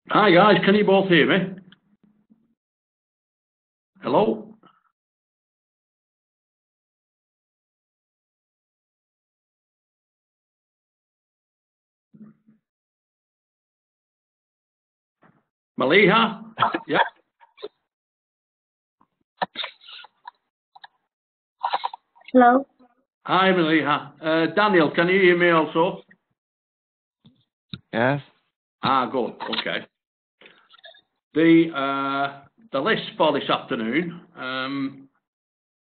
Hi guys, can you both hear me? Hello? Maliha? Yeah. Hello? Hi Maliha. Daniel, can you hear me also? Yes. Good, okay. The list for this afternoon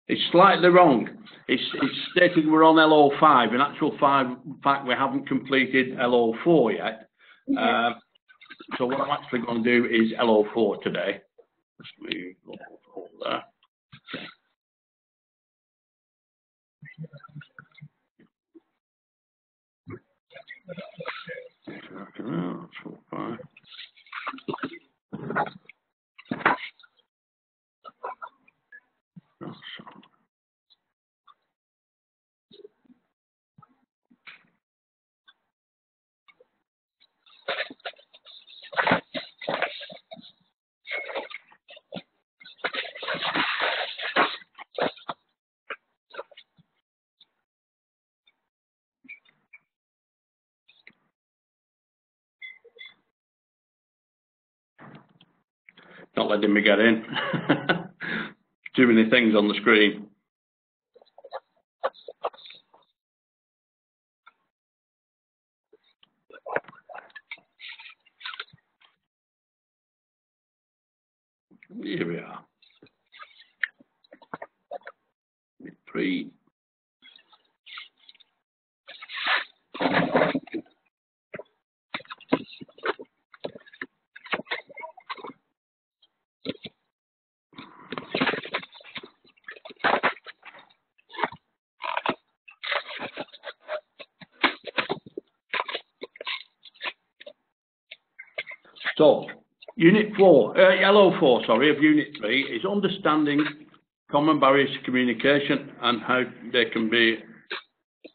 is slightly wrong. It's stated we're on LO5. In actual fact, we haven't completed LO4 yet. So what I'm actually going to do is LO4 today. Just move over there. That's fine. Not letting me get in. Too many things on the screen. Here we are. 3. So, Unit 4, LO4, sorry, of Unit 3 is understanding common barriers to communication and how they can be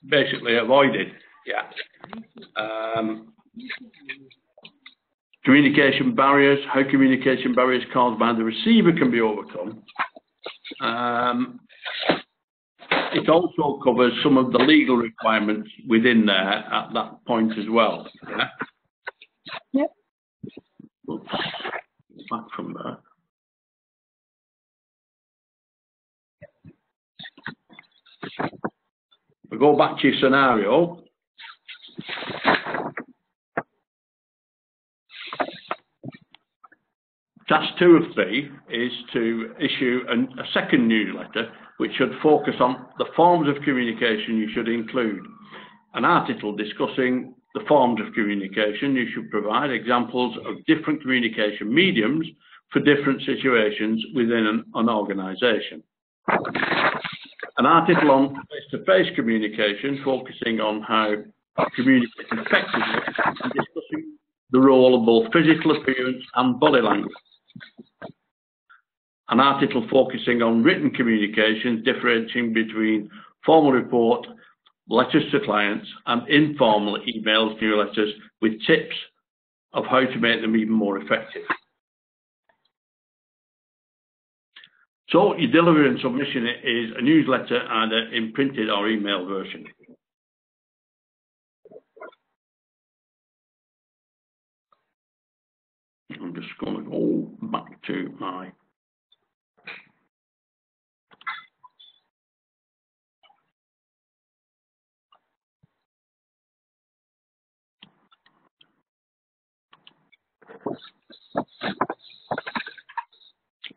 basically avoided. Yeah. Communication barriers, how communication barriers caused by the receiver can be overcome. It also covers some of the legal requirements within there at that point as well. Yeah. Yep. Oops. Back from there. We go back to your scenario. Task 2 of 3 is to issue a second newsletter which should focus on the forms of communication you should include. An article discussing the forms of communication. You should provide examples of different communication mediums for different situations within an organisation. An article on face-to-face communication, focusing on how to communicate effectively and discussing the role of both physical appearance and body language. An article focusing on written communications, differentiating between formal report, letters to clients, and informal emails, newsletters, with tips of how to make them even more effective. So your delivery and submission is a newsletter, either in printed or email version. I'm just going to go back to my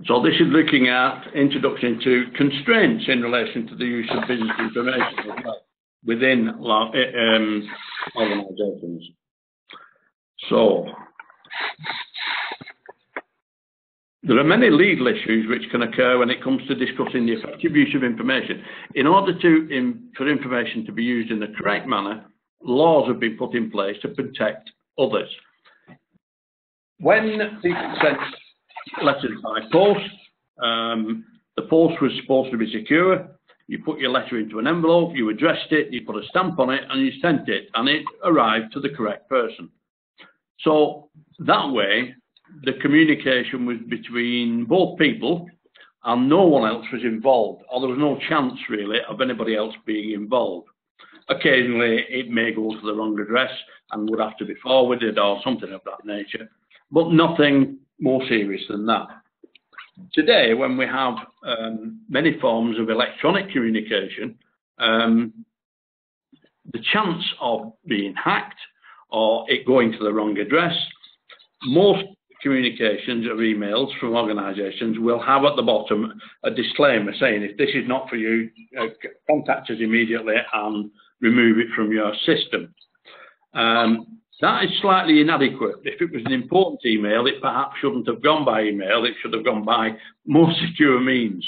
So this is looking at introduction to constraints in relation to the use of business information within organisations. So there are many legal issues which can occur when it comes to discussing the effective use of information. In order for information to be used in the correct manner, laws have been put in place to protect others. When people sent letters by post, the post was supposed to be secure. You put your letter into an envelope, you addressed it, you put a stamp on it, and you sent it, and it arrived to the correct person. So that way, the communication was between both people and no one else was involved, or there was no chance really of anybody else being involved. Occasionally it may go to the wrong address and would have to be forwarded or something of that nature, but nothing more serious than that. Today, when we have many forms of electronic communication, the chance of being hacked or it going to the wrong address, most communications or emails from organisations will have at the bottom a disclaimer saying if this is not for you, contact us immediately and remove it from your system. That is slightly inadequate. If it was an important email, it perhaps shouldn't have gone by email, it should have gone by more secure means.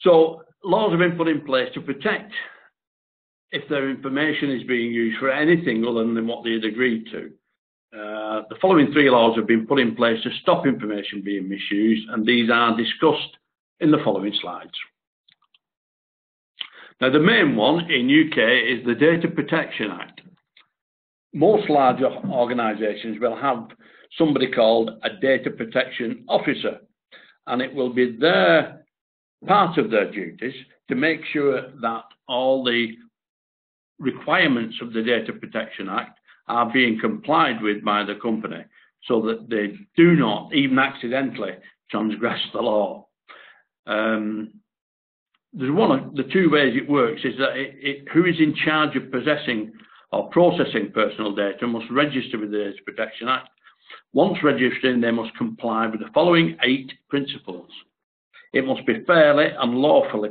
So laws have been put in place to protect if their information is being used for anything other than what they had agreed to. The following 3 laws have been put in place to stop information being misused, and these are discussed in the following slides. Now, the main one in UK is the Data Protection Act. Most large organisations will have somebody called a data protection officer, and it will be their part of their duties to make sure that all the requirements of the Data Protection Act are being complied with by the company so that they do not, even accidentally, transgress the law. There's one of the 2 ways it works is that who is in charge of possessing or processing personal data must register with the Data Protection Act. Once registering, they must comply with the following 8 principles. It must be fairly and lawfully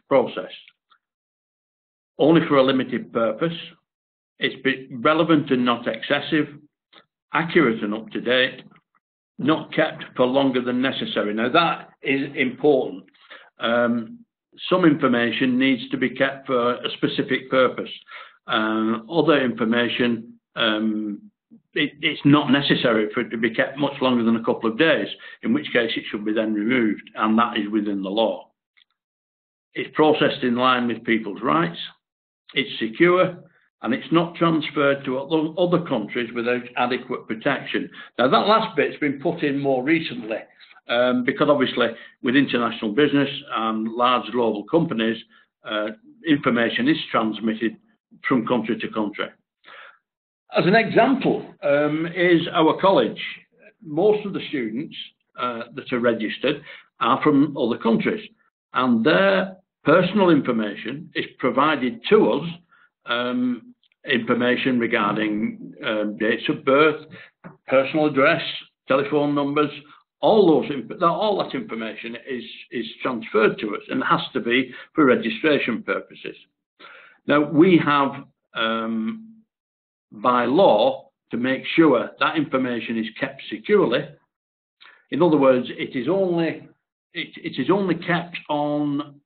processed, only for a limited purpose. It's be relevant and not excessive, accurate and up to date, not kept for longer than necessary. Now that is important. Some information needs to be kept for a specific purpose. Other information, it's not necessary for it to be kept much longer than a couple of days, in which case it should be then removed, and that is within the law. It's processed in line with people's rights, it's secure, and it's not transferred to other countries without adequate protection. Now that last bit's been put in more recently, because obviously with international business and large global companies, information is transmitted from country to country. As an example is our college. Most of the students that are registered are from other countries, and their personal information is provided to us, information regarding dates of birth, personal address, telephone numbers, all that information is transferred to us and has to be for registration purposes. Now we have by law to make sure that information is kept securely. In other words, it is only kept on,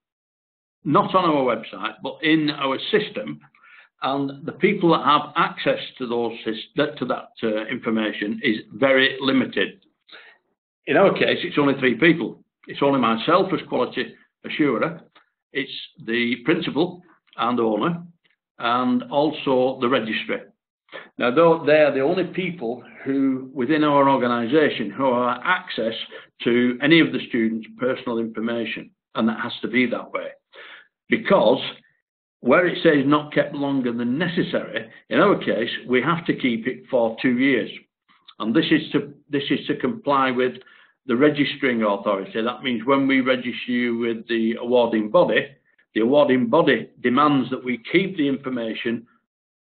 not on our website, but in our system, and the people that have access to that information is very limited. In our case, it's only 3 people. It's only myself as quality assurer, it's the principal and owner, and also the registrar. Now, they're the only people who, within our organisation, who have access to any of the students' personal information, and that has to be that way. Because where it says not kept longer than necessary, in our case, we have to keep it for 2 years. And this is to comply with the registering authority. That means when we register you with the awarding body demands that we keep the information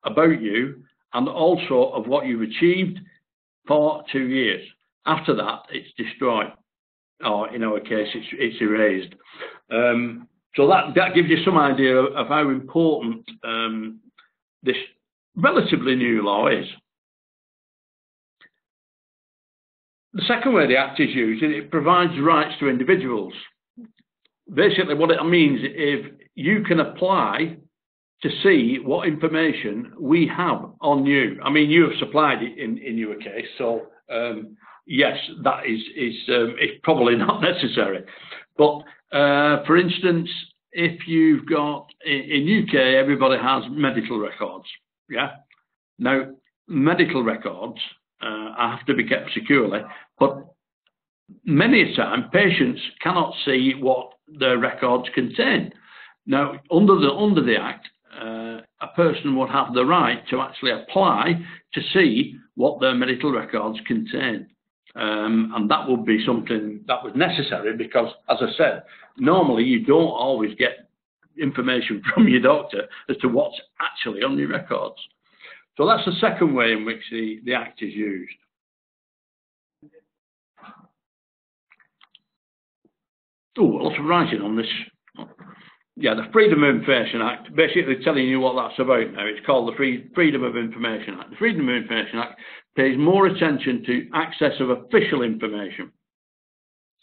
about you and also of what you've achieved for 2 years. After that, it's destroyed, or in our case, it's erased. So that gives you some idea of how important this relatively new law is. The second way the Act is used, it provides rights to individuals. Basically, what it means is you can apply to see what information we have on you. I mean, you have supplied it in your case, so yes, that is probably not necessary. But for instance, if you've got, in UK, everybody has medical records, yeah? Now, medical records have to be kept securely, but many a time patients cannot see what their records contain. Now, under the Act, a person would have the right to actually apply to see what their medical records contain. And that would be something that was necessary because, as I said, normally you don't always get information from your doctor as to what's actually on your records. So that's the second way in which the Act is used. Oh, lots of writing on this. Yeah, the Freedom of Information Act, basically telling you what that's about now. It's called the Freedom of Information Act. The Freedom of Information Act pays more attention to access of official information.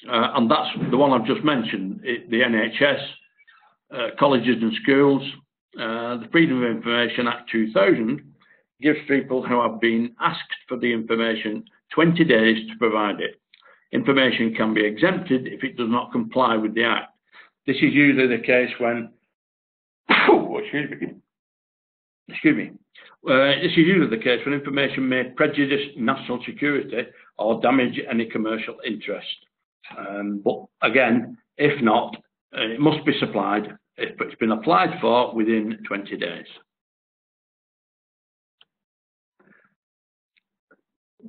And that's the one I've just mentioned, the NHS, colleges and schools. The Freedom of Information Act 2000 gives people who have been asked for the information 20 days to provide it. Information can be exempted if it does not comply with the Act. This is usually the case when, excuse me. This is usually the case when information may prejudice national security or damage any commercial interest. But again, if not, it must be supplied if it's been applied for within 20 days.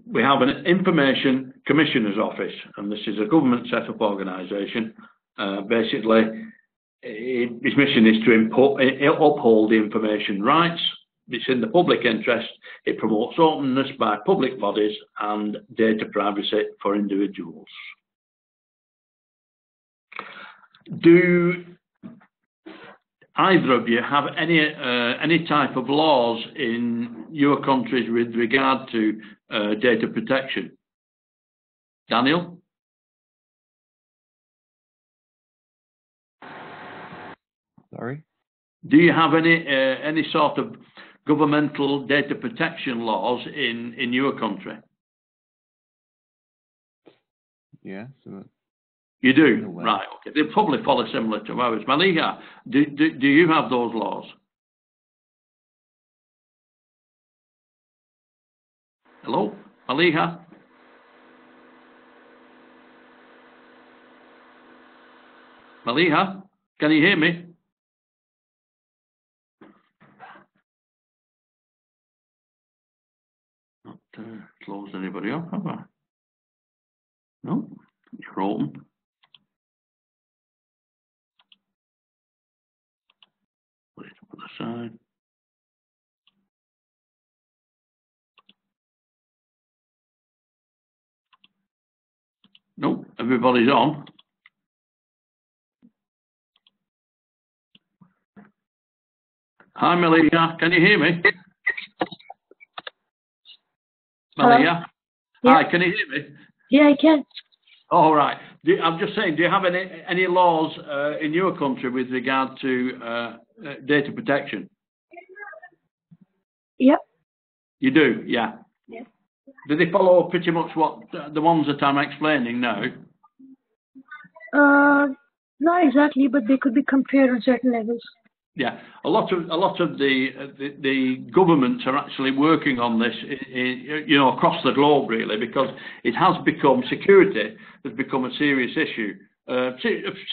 We have an Information Commissioner's Office, and this is a government set-up organisation. Basically, its mission is to uphold the information rights. It's in the public interest. It promotes openness by public bodies and data privacy for individuals. Do either of you have any type of laws in your countries with regard to data protection? Daniel? Sorry? Do you have any sort of governmental data protection laws in your country? Yeah. You do? Right, okay. They probably follow similar to ours. Maliha, do you have those laws? Hello? Maliha? Maliha? Can you hear me? Not closed anybody up, have I? No? You're open. Put it up on the side. No, everybody's on. Hi, Malia. Can you hear me? Malia? Yeah. Hi, can you hear me? Yeah, I can. All right. I'm just saying, do you have any laws in your country with regard to data protection? Yep. You do, yeah. Yeah. Do they follow pretty much what the ones that I'm explaining now? Not exactly, but they could be compared on certain levels. Yeah, a lot of the governments are actually working on this, across the globe really, because it has become security has become a serious issue.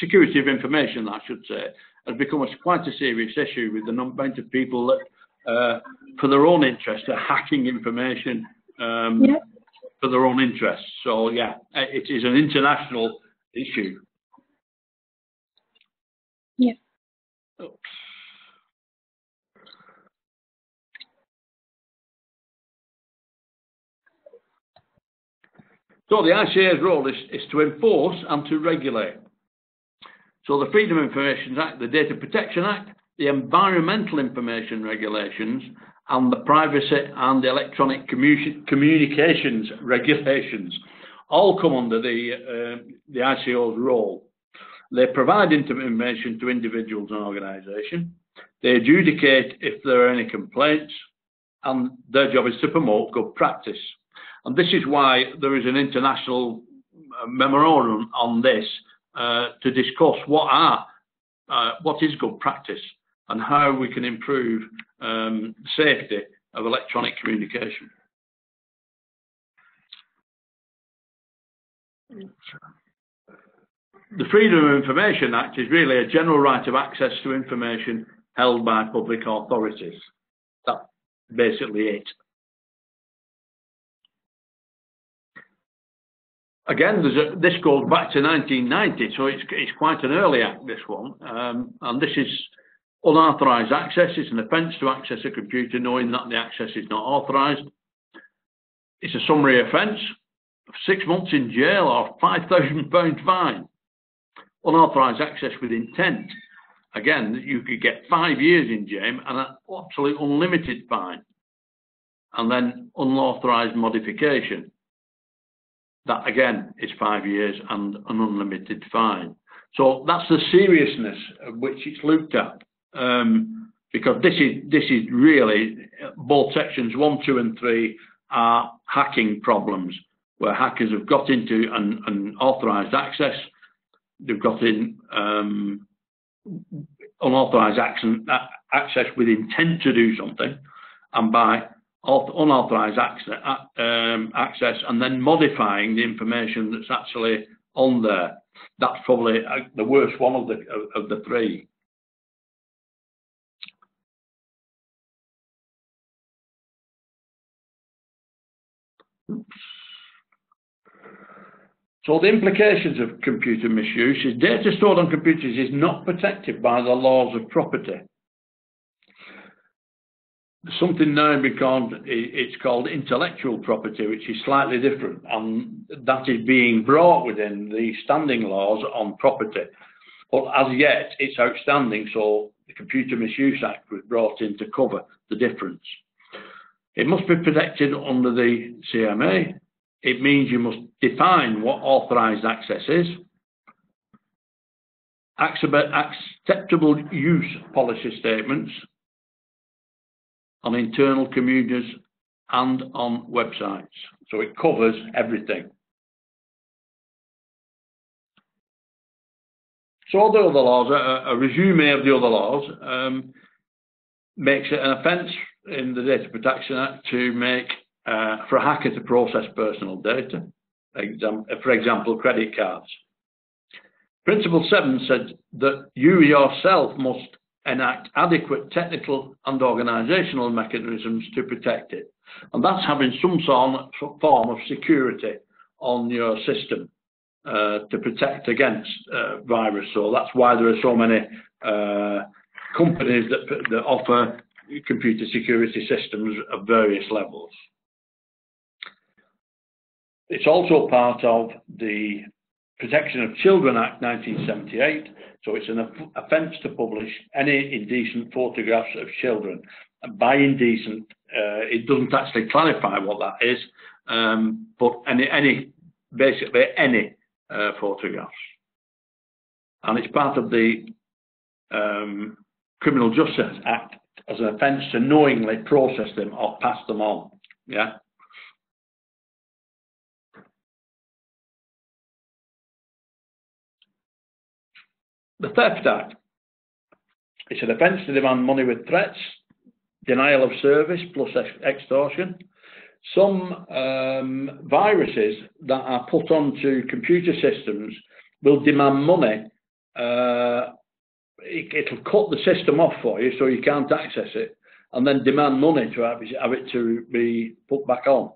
Security of information, I should say, has become quite a serious issue with the amount of people that, for their own interest, are hacking information for their own interests. So yeah, it is an international issue. Yeah. Oops. So the ICA's role is to enforce and to regulate. So the Freedom of Information Act, the Data Protection Act, the Environmental Information Regulations, and the Privacy and Electronic Communications Regulations all come under the ICO's role. They provide information to individuals and organisations. They adjudicate if there are any complaints, and their job is to promote good practice. And this is why there is an international memorandum on this to discuss what is good practice and how we can improve safety of electronic communication. The Freedom of Information Act is really a general right of access to information held by public authorities. That's basically it. Again, this goes back to 1990, so it's quite an early act, this one. And this is unauthorised access. It's an offence to access a computer knowing that the access is not authorised. It's a summary offence of 6 months in jail or £5,000 fine. Unauthorised access with intent. Again, you could get 5 years in jail and an absolute unlimited fine. And then unauthorised modification. That again is 5 years and an unlimited fine. So that's the seriousness of which it's looked at. Because this is really, both sections 1, 2 and 3 are hacking problems where hackers have got into an authorised access. They've got in unauthorised access with intent to do something, and by unauthorised access and then modifying the information that's actually on there. That's probably the worst one of the three. So the implications of computer misuse is data stored on computers is not protected by the laws of property. Something now it's called intellectual property, which is slightly different, and that is being brought within the standing laws on property. But as yet, it's outstanding, so the Computer Misuse Act was brought in to cover the difference. It must be protected under the CMA. It means you must define what authorised access is, acceptable use policy statements on internal computers and on websites. So it covers everything. So the other laws, a resume of the other laws, makes it an offence in the Data Protection Act to make for a hacker to process personal data, for example, credit cards. Principle 7 said that you yourself must enact adequate technical and organisational mechanisms to protect it. And that's having some form of security on your system to protect against virus. So that's why there are so many companies that offer computer security systems of various levels. It's also part of the Protection of Children Act 1978, so it's an offence to publish any indecent photographs of children. And by indecent, it doesn't actually clarify what that is, but basically any photographs. And it's part of the Criminal Justice Act as an offence to knowingly process them or pass them on. Yeah. The Theft Act. It's an offence to demand money with threats, denial of service plus extortion. Some viruses that are put onto computer systems will demand money. It'll cut the system off for you so you can't access it, and then demand money to have it to be put back on.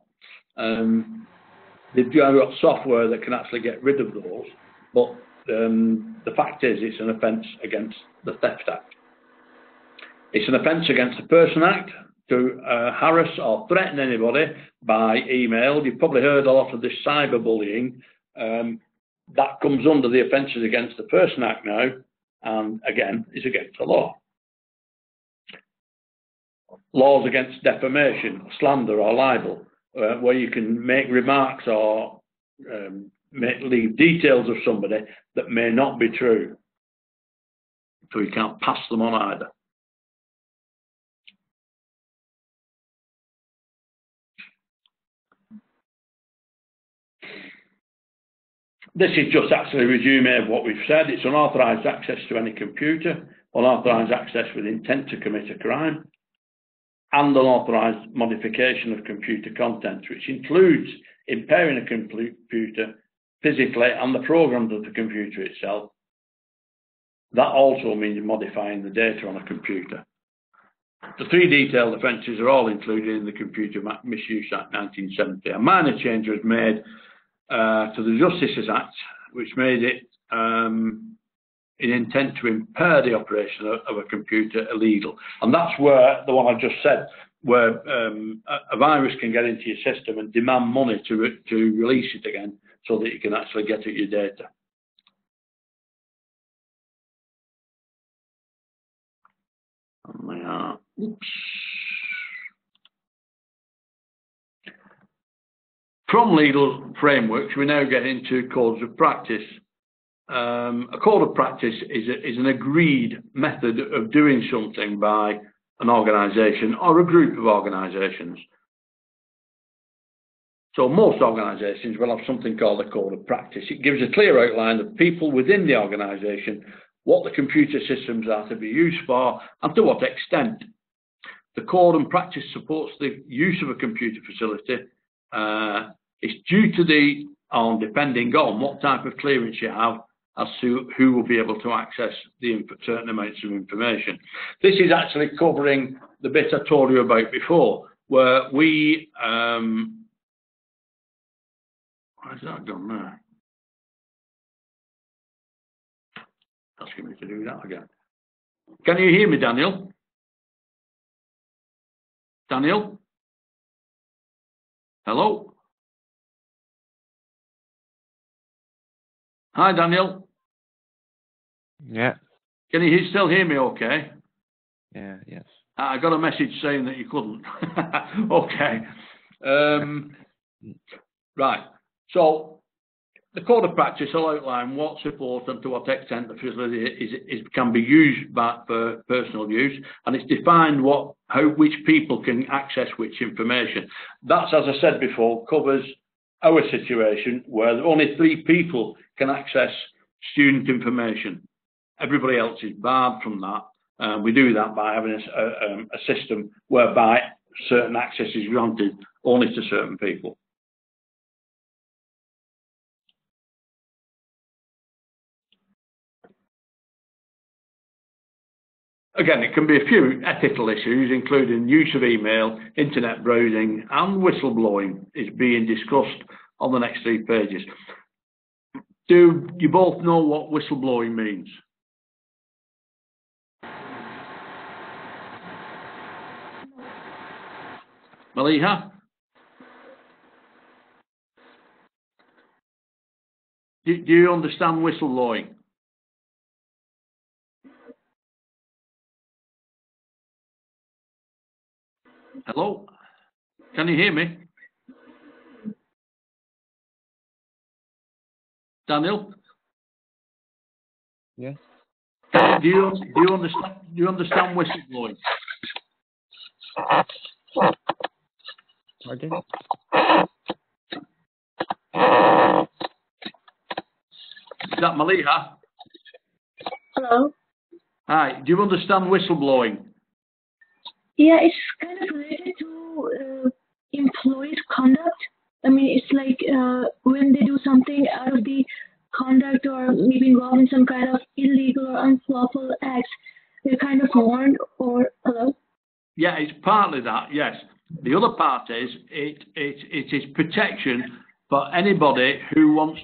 They've got software that can actually get rid of those, but the fact is it's an offence against the Theft Act. It's an offence against the Pearson Act to harass or threaten anybody by email. You've probably heard a lot of this cyberbullying. That comes under the offences against the Pearson Act now, and again is against the law. Laws against defamation, slander or libel, where you can make remarks or leave details of somebody that may not be true. So you can't pass them on either. This is just actually a resume of what we've said. It's unauthorised access to any computer, unauthorised access with intent to commit a crime, and unauthorised modification of computer content, which includes impairing a computer physically and the programs of the computer itself. That also means modifying the data on a computer. The three detailed offences are all included in the Computer Misuse Act 1970. A minor change was made to the Justices Act, which made it in intent to impair the operation of a computer illegal. And that's where the one I just said, where a virus can get into your system and demand money to release it again so that you can actually get at your data. Oops. From legal frameworks, we now get into codes of practice. A code of practice is an agreed method of doing something by an organisation or a group of organisations. So most organisations will have something called a code of practice. It gives a clear outline of people within the organisation, what the computer systems are to be used for, and to what extent. The code and practice supports the use of a computer facility. It's due to depending on what type of clearance you have, as to who will be able to access the certain amounts of information. This is actually covering the bit I told you about before, where we, where's that gone there? Asking me to do that again. Can you hear me, Daniel? Daniel? Hello? Hi, Daniel. Yeah. Can you still hear me okay? Yeah, yes. I got a message saying that you couldn't. Okay. Right. So the code of practice will outline what support and to what extent the facility can be used for personal use, and it's defined which people can access which information. That's, as I said before, covers our situation where only 3 people can access student information. Everybody else is barred from that. We do that by having a system whereby certain access is granted only to certain people. Again, it can be a few ethical issues, including use of email, internet browsing, and whistleblowing is being discussed on the next 3 pages. Do you both know what whistleblowing means? Maliha? Do you understand whistleblowing? Hello? Can you hear me? Daniel? Yes. Do you understand whistleblowing? Pardon? Is that Maliha? Hello? Hi, do you understand whistleblowing? Yeah, it's kind of related to employees' conduct. I mean, it's like when they do something out of the conduct or maybe involved in some kind of illegal or unlawful acts, they're kind of warned or, hello? Yeah, it's partly that, yes. The other part is it is protection for anybody who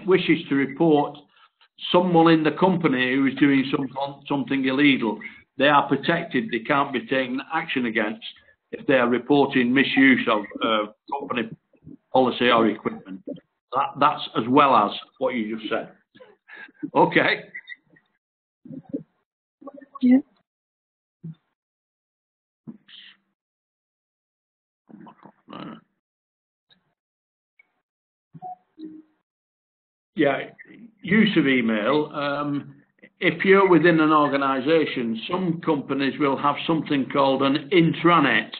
wishes to report someone in the company who is doing something illegal. They are protected. They can't be taken action against if they are reporting misuse of company policy or equipment. That's as well as what you just said. Okay. Yeah. Yeah, use of email. If you're within an organisation, some companies will have something called an intranet,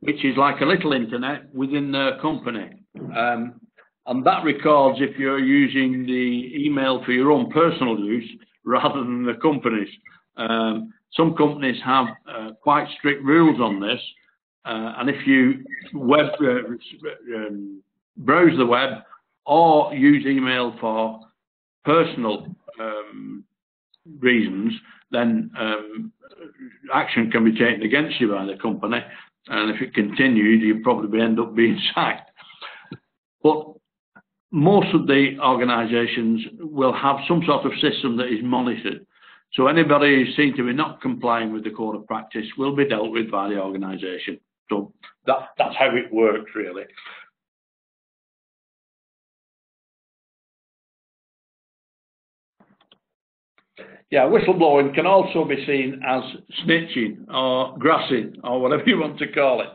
which is like a little internet within their company. And that records if you're using the email for your own personal use rather than the company's. Some companies have quite strict rules on this, and if you browse the web or use email for personal reasons, then action can be taken against you by the company, and if it continued, you'd probably end up being sacked. But most of the organisations will have some sort of system that is monitored. So anybody who's seen to be not complying with the code of practice will be dealt with by the organisation. So that's how it works, really. Yeah, whistleblowing can also be seen as snitching or grassing or whatever you want to call it.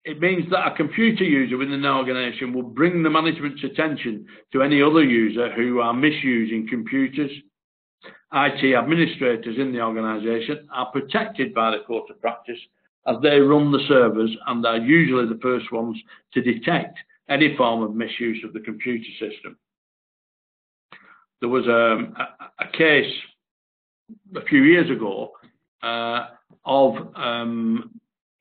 It means that a computer user within an organisation will bring the management's attention to any other user who are misusing computers. IT administrators in the organisation are protected by the code of practice as they run the servers and are usually the first ones to detect any form of misuse of the computer system. There was a case a few years ago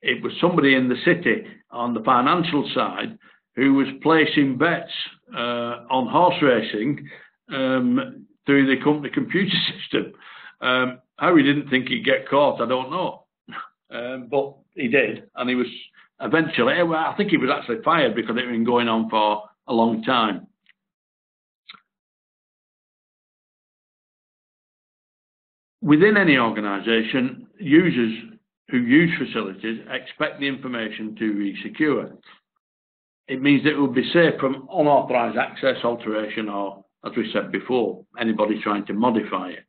it was somebody in the city on the financial side who was placing bets on horse racing through the company computer system. How he didn't think he'd get caught, I don't know. But he did, and he was eventually, I think he was actually fired because it had been going on for a long time. Within any organisation, users who use facilities expect the information to be secure. It means that it will be safe from unauthorised access, alteration, or, as we said before, anybody trying to modify it.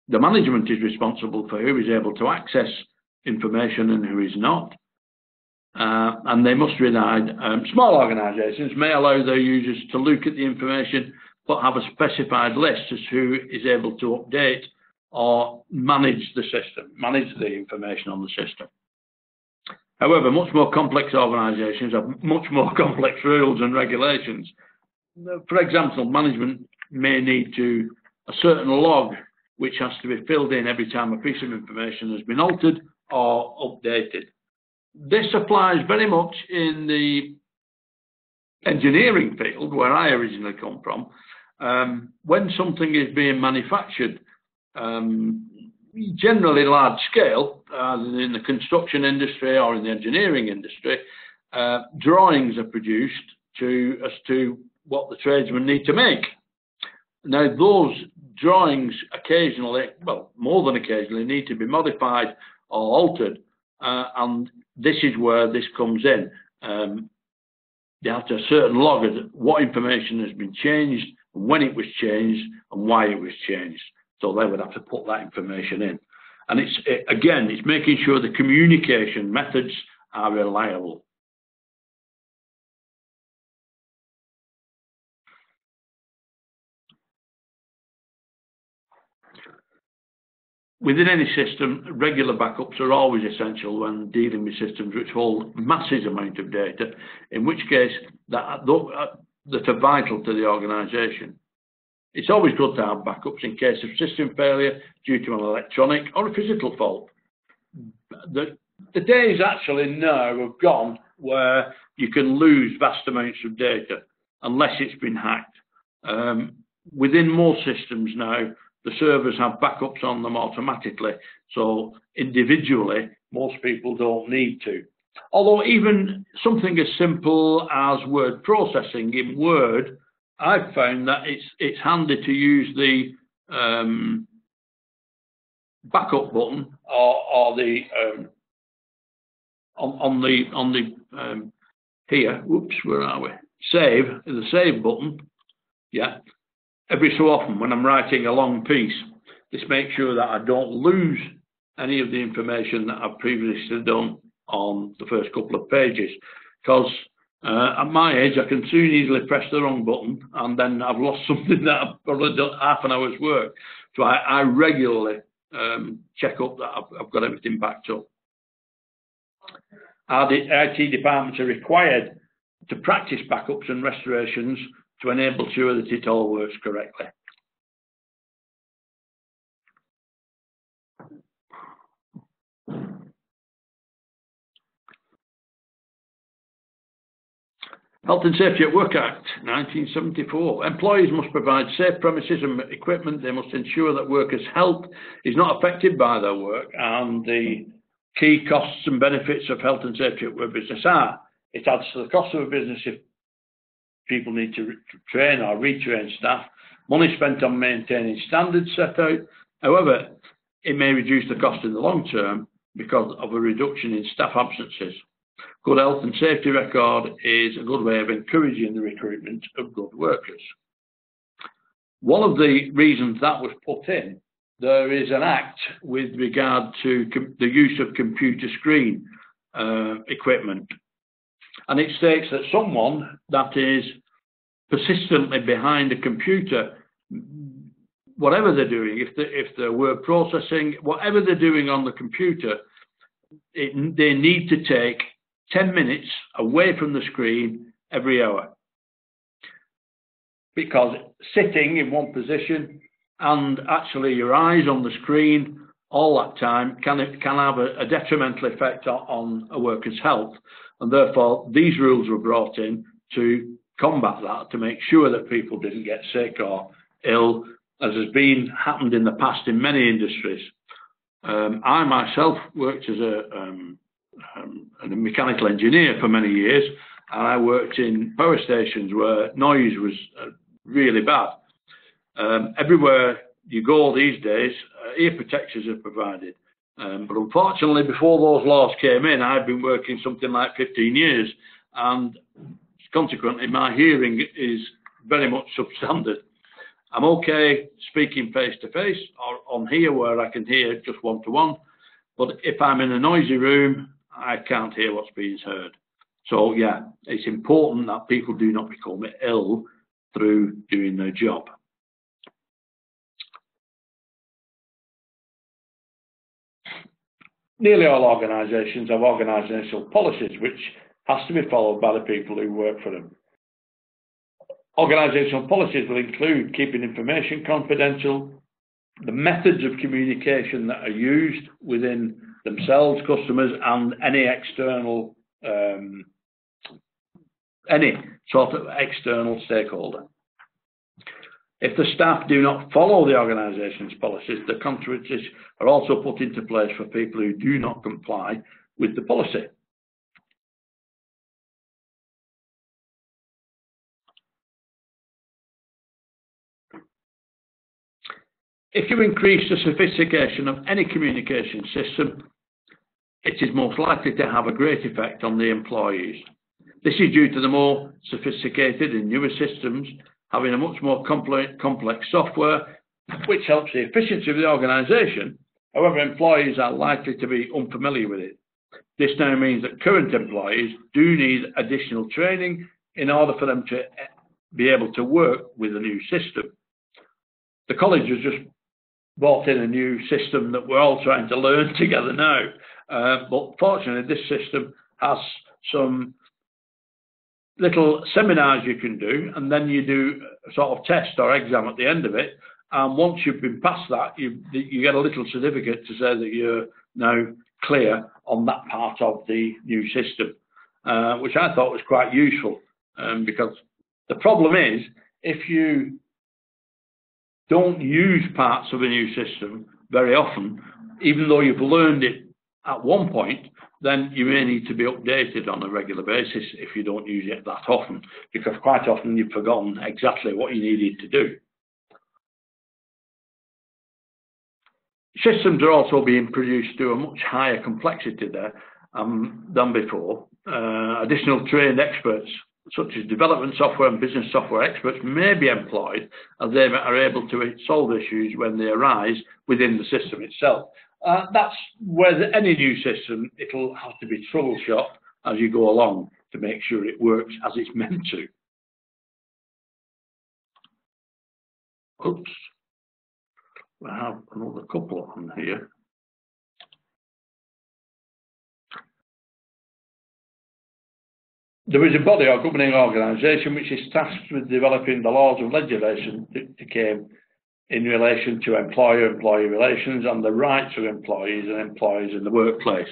The management is responsible for who is able to access information and who is not. And they must reside. Small organisations may allow their users to look at the information, but have a specified list as who is able to update or manage the system, manage the information on the system. However, much more complex organisations have much more complex rules and regulations. For example, management may need a certain log which has to be filled in every time a piece of information has been altered or updated. This applies very much in the engineering field, where I originally come from. When something is being manufactured, generally large scale, in the construction industry or in the engineering industry, drawings are produced as to what the tradesmen need to make. Now, those drawings occasionally, well, more than occasionally, need to be modified or altered, and this is where this comes in. They have to have a certain log of what information has been changed, when it was changed, and why it was changed. So they would have to put that information in. And it's making sure the communication methods are reliable. Within any system, regular backups are always essential when dealing with systems which hold massive amount of data, in which case that are vital to the organisation. It's always good to have backups in case of system failure due to an electronic or a physical fault. The days actually now have gone where you can lose vast amounts of data unless it's been hacked. Within most systems now, the servers have backups on them automatically, so individually, most people don't need to. Although even something as simple as word processing in Word, I've found that it's handy to use the backup button or the on the here. Whoops, where are we? Save, the save button. Yeah. Every so often, when I'm writing a long piece, this makes sure that I don't lose any of the information that I've previously done on the first couple of pages, because at my age, I can soon easily press the wrong button and then I've lost something that I've probably done half an hour's work. So I regularly check up that I've got everything backed up. Our IT departments are required to practice backups and restorations to enable sure that it all works correctly. Health and Safety at Work Act, 1974. Employees must provide safe premises and equipment. They must ensure that workers' health is not affected by their work. And the key costs and benefits of health and safety at work business are: it adds to the cost of a business if people need to train or retrain staff. Money spent on maintaining standards set out. However, it may reduce the cost in the long term because of a reduction in staff absences. Good health and safety record is a good way of encouraging the recruitment of good workers. One of the reasons that was put in, there is an act with regard to the use of computer screen equipment. And it states that someone that is persistently behind a computer, whatever they're doing, if they're word processing, whatever they're doing on the computer, they need to take 10 minutes away from the screen every hour. Because sitting in one position and actually your eyes on the screen all that time can have a detrimental effect on a worker's health. And therefore, these rules were brought in to combat that, to make sure that people didn't get sick or ill, as has happened in the past in many industries. I myself worked as a mechanical engineer for many years, and I worked in power stations where noise was really bad. Everywhere you go these days, ear protectors are provided. But unfortunately, before those laws came in, I'd been working something like 15 years, and consequently, my hearing is very much substandard. I'm okay speaking face to face or on here where I can hear just one-to-one, but if I'm in a noisy room, I can't hear what's being heard. So yeah, it's important that people do not become ill through doing their job. Nearly all organisations have organisational policies which has to be followed by the people who work for them. Organisational policies will include keeping information confidential, the methods of communication that are used within themselves, customers, and any external, any sort of external stakeholder. If the staff do not follow the organisation's policies, the consequences are also put into place for people who do not comply with the policy. If you increase the sophistication of any communication system, it is most likely to have a great effect on the employees. This is due to the more sophisticated and newer systems having a much more complex software, which helps the efficiency of the organisation. However, employees are likely to be unfamiliar with it. This now means that current employees do need additional training in order for them to be able to work with a new system. The college has just brought in a new system that we're all trying to learn together now. But fortunately, this system has some little seminars you can do, and then you do a sort of test or exam at the end of it. And once you've been past that, you get a little certificate to say that you're now clear on that part of the new system, which I thought was quite useful. Because the problem is, if you don't use parts of a new system very often, even though you've learned it at one point, then you may need to be updated on a regular basis if you don't use it that often, because quite often you've forgotten exactly what you needed to do. Systems are also being produced to a much higher complexity there than before. Additional trained experts, such as development software and business software experts, may be employed as they are able to solve issues when they arise within the system itself. That's where any new system, it'll have to be troubleshot as you go along to make sure it works as it's meant to. Oops. I have another couple on here. There is a body or governing organisation which is tasked with developing the laws and legislation that came in relation to employer-employee relations and the rights of employees and employees in the workplace.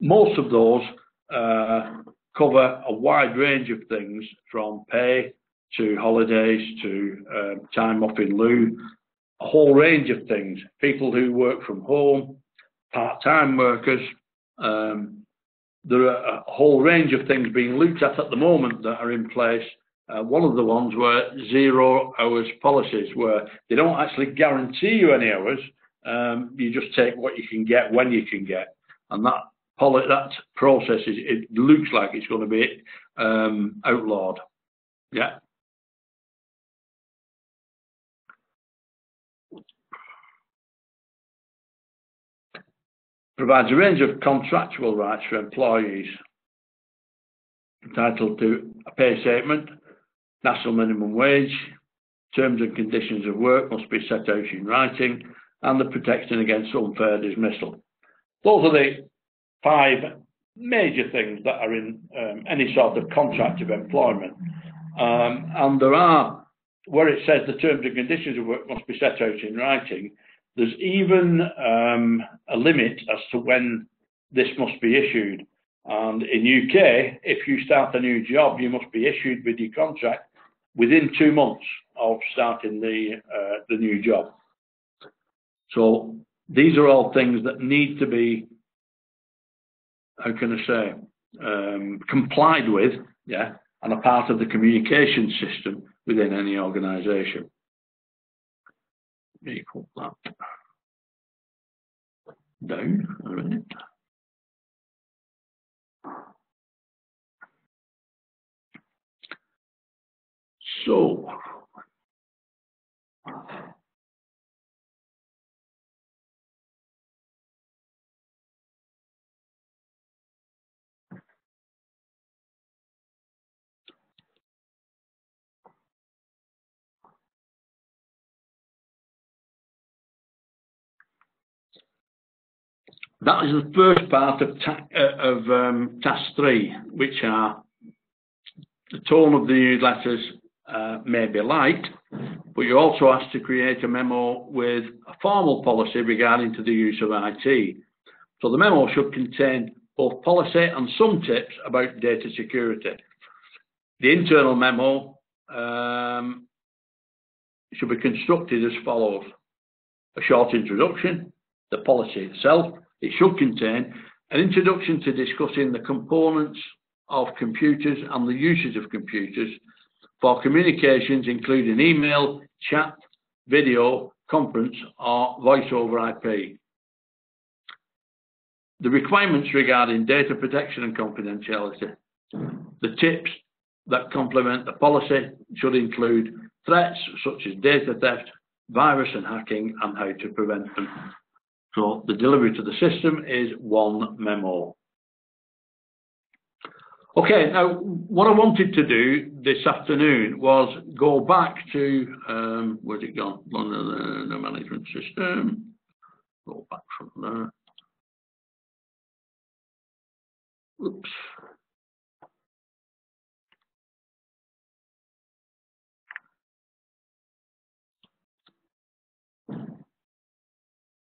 Most of those cover a wide range of things, from pay to holidays to time off in lieu, a whole range of things. People who work from home, part-time workers. There are a whole range of things being looked at the moment that are in place. One of the ones were 0 hours policies, where they don't actually guarantee you any hours. You just take what you can get when you can get, and that process it looks like it's going to be outlawed. Yeah. Provides a range of contractual rights for employees entitled to a pay statement, national minimum wage, terms and conditions of work must be set out in writing, and the protection against unfair dismissal. Those are the 5 major things that are in any sort of contract of employment. And there are, where it says the terms and conditions of work must be set out in writing, there's even a limit as to when this must be issued. And in UK, if you start a new job, you must be issued with your contract within 2 months of starting the new job. So these are all things that need to be, how can I say, complied with, yeah, and a part of the communication system within any organisation. Me put that down a minute. So, that is the first part of task 3, which are the tone of the newsletters may be light, but you're also asked to create a memo with a formal policy regarding to the use of IT. So the memo should contain both policy and some tips about data security. The internal memo should be constructed as follows: a short introduction, the policy itself. It should contain an introduction to discussing the components of computers and the uses of computers for communications, including email, chat, video, conference, or voice over IP. The requirements regarding data protection and confidentiality. The tips that complement the policy should include threats such as data theft, virus and hacking, and how to prevent them. So the delivery to the system is 1 memo. Okay, now what I wanted to do this afternoon was go back to, where's it gone? The management system. Go back from there. Oops.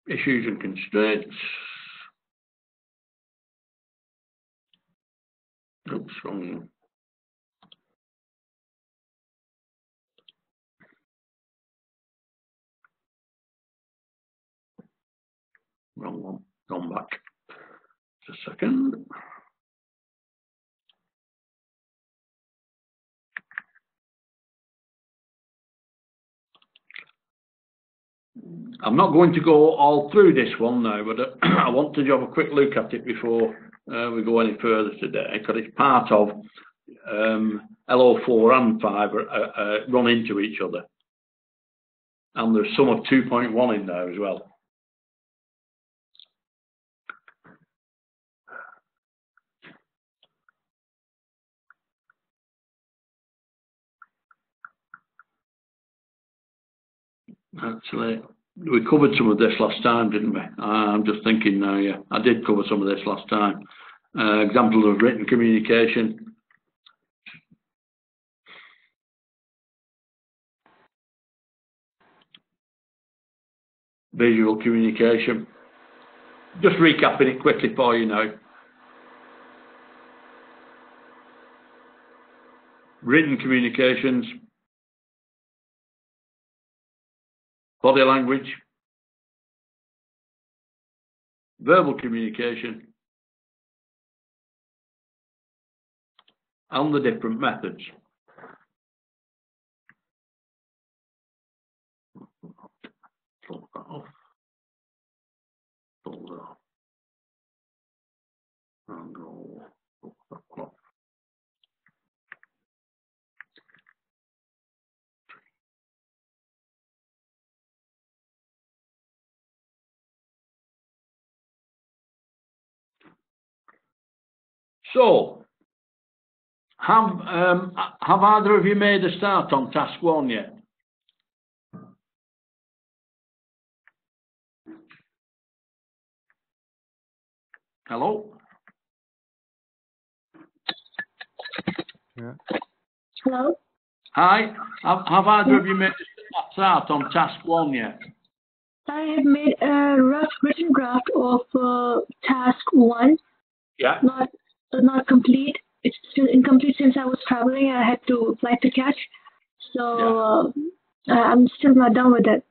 Issues and constraints. Oops, wrong. Wrong one. Gone back. Just a second. I'm not going to go all through this one now, but I want to have a quick look at it before we go any further today, because it's part of LO4 and 5 run into each other. And there's some of 2.1 in there as well. Actually, we covered some of this last time, didn't we? I'm just thinking now, yeah. I did cover some of this last time. Examples of written communication. Visual communication. Just recapping it quickly for you now. written communications, body language, verbal communication, and the different methods. Pull that off. Pull that off. And go up that clock. So, have either of you made a start on task 1 yet? Hello? Yeah. Hello? Hi, have either of you made a start on task 1 yet? I have made a rough written draft of task 1. Yeah. Not complete. It's still incomplete since I was traveling. I had to fly to catch. So I'm still not done with it.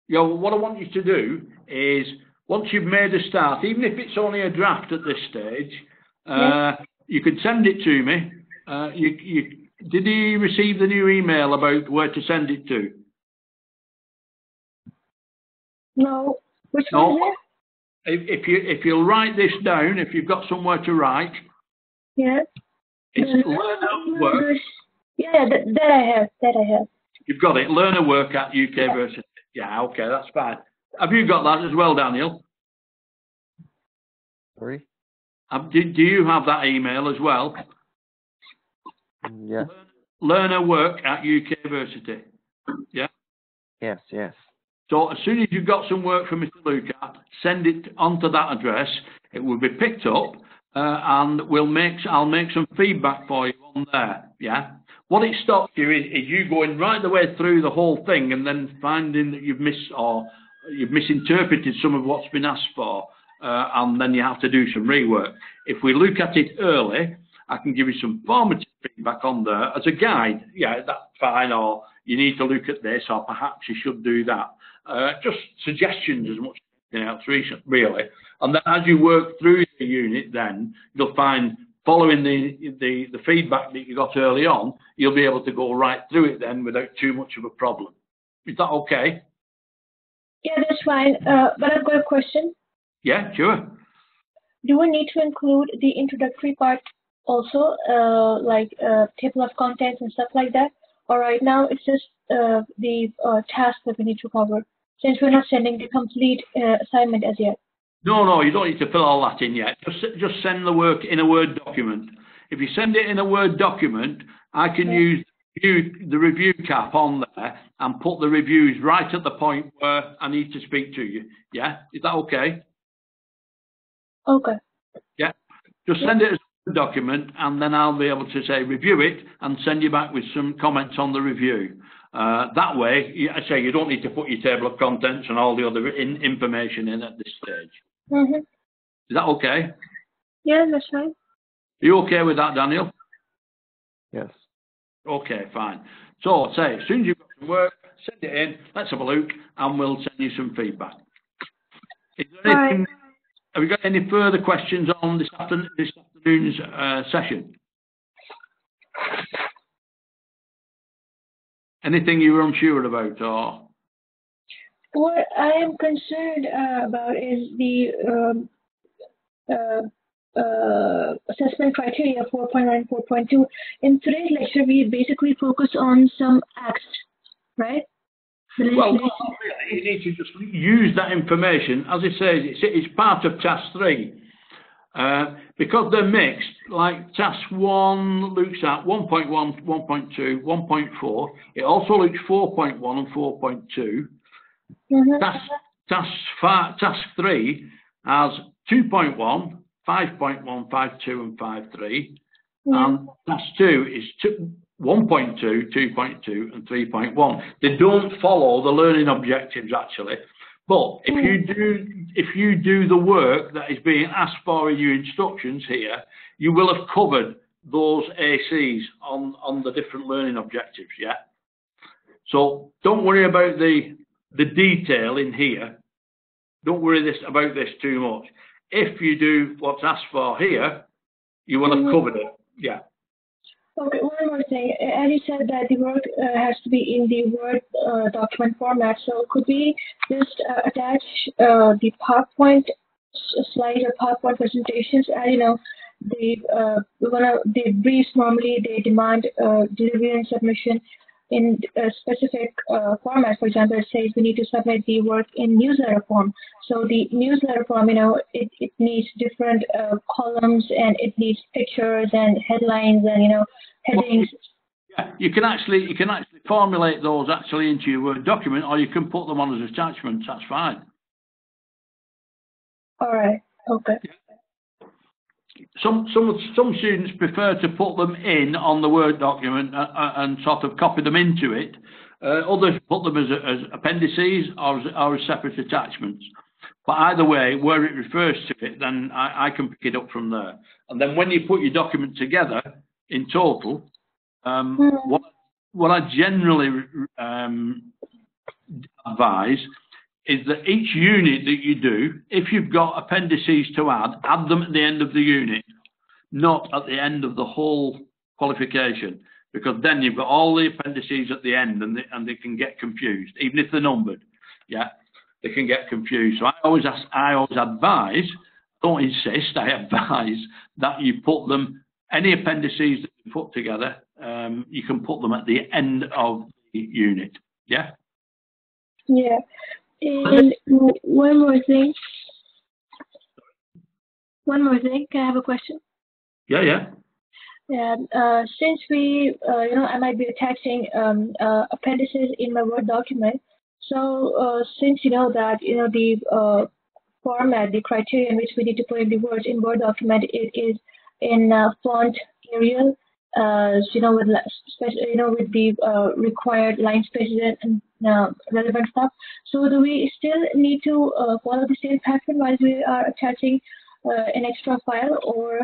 Yeah, well, what I want you to do is, once you've made a start, even if it's only a draft at this stage, you can send it to me. Did you receive the new email about where to send it to? No. Which one is it? If you'll write this down, if you've got somewhere to write, it's Learn at Work. Yeah, that I have. You've got it. Learn at Work at UK Versity. Yeah, okay, that's fine. Have you got that as well, Daniel? Sorry? Do you have that email as well? Yeah. Learn at Work at UK Versity. Yeah? Yes, yes. So as soon as you've got some work for Mr. Luca, send it onto that address. It will be picked up, and I'll make some feedback for you on there. Yeah. What it stops you is you going right the way through the whole thing and then finding that you've misinterpreted some of what's been asked for, and then you have to do some rework. If we look at it early, I can give you some formative feedback on there as a guide. Yeah, that's fine. Or you need to look at this, or perhaps you should do that. Just suggestions as much as anything else, really. And then as you work through the unit, then you'll find, following the feedback that you got early on, you'll be able to go right through it then without too much of a problem. Is that okay? Yeah, that's fine. But I've got a question. Yeah, sure. Do we need to include the introductory part also, like table of contents and stuff like that? Or right now it's just the task that we need to cover, since we're not sending the complete assignment as yet? No, you don't need to fill all that in yet. Just send the work in a Word document. If you send it in a Word document, I can use the review cap on there and put the reviews right at the point where I need to speak to you. Yeah? Is that okay? Okay. Yeah. Just send it as a document, and then I'll be able to say review it and send you back with some comments on the review. That way, I say you don't need to put your table of contents and all the other information in at this stage. Mm-hmm. Is that okay? Yeah, that's fine. Are you okay with that, Daniel? Yes. Okay, fine. So, say, as soon as you've got some work, send it in, let's have a look, and we'll send you some feedback. Is there anything, have you got any further questions on this afternoon's session? Anything you were unsure about, or? What I am concerned about is the assessment criteria 4.1, 4.2. In today's lecture, we basically focus on some acts, right? Well, not really. You need to just use that information. As I say, it's part of task 3. Because they're mixed, like task 1 looks at 1.1, 1.2, 1.4. It also looks 4.1 and 4.2. Task 3 has 2.1, 5.1, 5.2 and 5.3. And task 2 is 1.2, 2.2 and 3.1. They don't follow the learning objectives actually. But if you do the work that is being asked for in your instructions here, you will have covered those ACs on the different learning objectives, yeah? So don't worry about the detail in here. Don't worry about this too much. If you do what's asked for here, you will have covered it, yeah. Okay, one more thing. As you said that the work has to be in the Word document format, so could we just attach the PowerPoint slides or PowerPoint presentations? As you know, the briefs normally they demand delivery and submission in a specific format. For example, it says we need to submit the work in newsletter form. So the newsletter form, you know, it needs different columns, and it needs pictures and headlines and, you know, headings. Yeah, you can actually formulate those actually into your Word document, or you can put them on as attachments. That's fine. All right. Okay. Yeah. Some students prefer to put them in on the Word document and sort of copy them into it. Others put them as appendices or as separate attachments. But either way, where it refers to it, then I can pick it up from there. And then when you put your document together in total, what I generally advise is that each unit that you do, if you've got appendices to add them at the end of the unit, not at the end of the whole qualification, because then you've got all the appendices at the end, and they can get confused, even if they're numbered. Yeah, they can get confused. So I always advise, don't insist, I advise that you put them, any appendices that you put together, you can put them at the end of the unit. Yeah. Yeah. And one more thing. Can I have a question? Yeah, yeah. Yeah. Since we, you know, I might be attaching appendices in my Word document. So since you know that, you know, the format, the criteria in which we need to put in the words in Word document, it is in font Arial. You know, with with the required line spaces and relevant stuff. So do we still need to follow the same pattern while we are attaching an extra file, or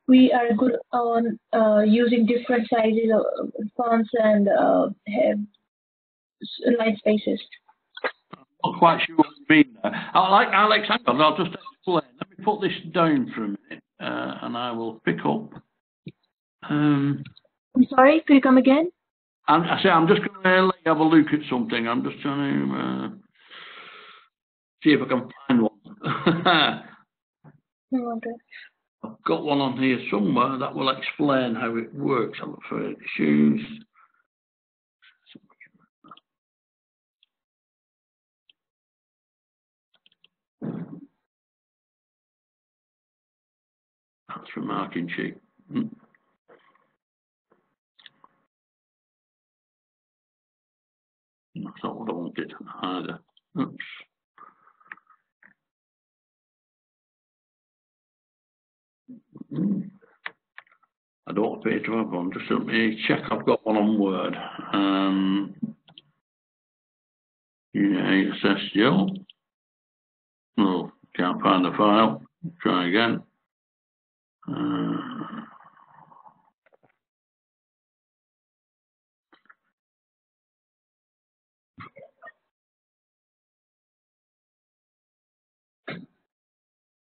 we are good on using different sizes of fonts and line spaces? I'm not quite sure what you mean there. Alex, hang on, I'll just explain. Let me put this down for a minute, and I will pick up. I'm sorry, could you come again? I'm just going to let you have a look at something. I'm just trying to see if I can find one. Okay. I've got one on here somewhere that will explain how it works. I'm afraid. Issues. That's for marking sheet. That's not what I wanted either. Oops. I don't appear to have one. Just let me check. I've got one on Word. Unit 8 SSGL. Oh, can't find the file. Try again.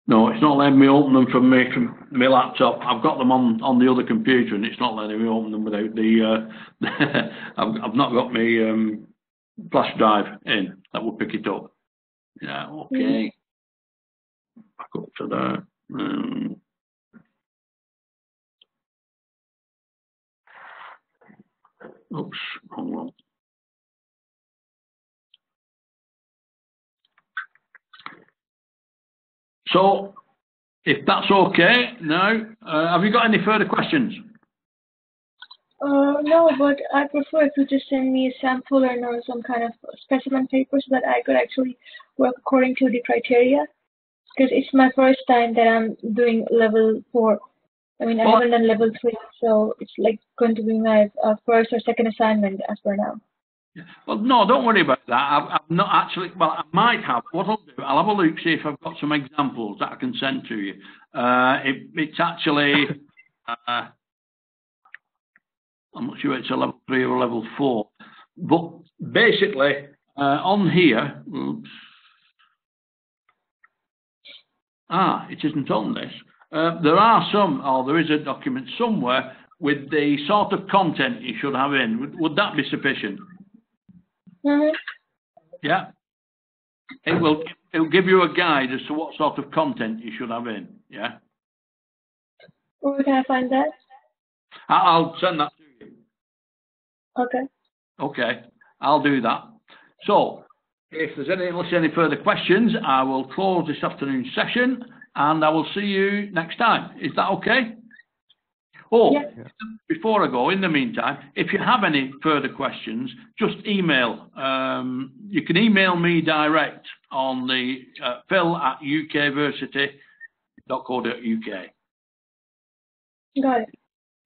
No, it's not letting me open them from my laptop. I've got them on the other computer, and it's not letting me open them without the. I've not got my flash drive in that will pick it up. Yeah, okay. Back up to that. Oops, wrong one. So, if that's okay now, have you got any further questions? No, but I prefer if you just send me a sample or some kind of specimen paper so that I could actually work according to the criteria. Because it's my first time that I'm doing level 4. I mean, I haven't done level 3, so it's like going to be my first or second assignment as per now. Well, no, don't worry about that. I've not actually, well, I might have. What I'll do, I'll have a look, see if I've got some examples that I can send to you. It's actually, I'm not sure it's a level 3 or a level 4. But basically, on here, oops. It isn't on this. There are some, or there is a document somewhere with the sort of content you should have in. Would that be sufficient? Mm-hmm. Yeah. It will give you a guide as to what sort of content you should have in. Yeah. Where can I find that? I'll send that to you. Okay. Okay. I'll do that. So, if there's any further questions, I will close this afternoon's session and I will see you next time. Is that okay? Oh, yeah. Before I go, in the meantime, if you have any further questions, just email. You can email me direct on the phil@ukversity.co.uk. Got it.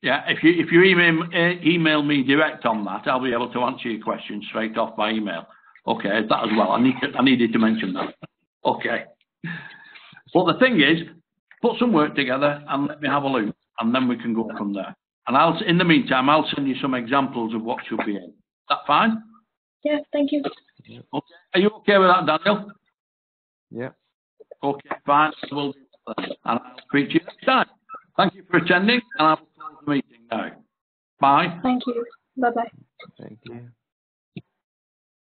Yeah, if you email me direct on that, I'll be able to answer your questions straight off by email. Okay, that as well. I needed to mention that. Okay. Well, the thing is, put some work together and let me have a look, and then we can go from there. And in the meantime, I'll send you some examples of what should be in. Is that fine? Yeah, thank you. Okay. Are you okay with that, Daniel? Yeah. Okay, fine. We'll do that then. And I'll speak to you next time. Thank you for attending, and I will close the meeting now. Bye. Thank you. Bye-bye. Thank you.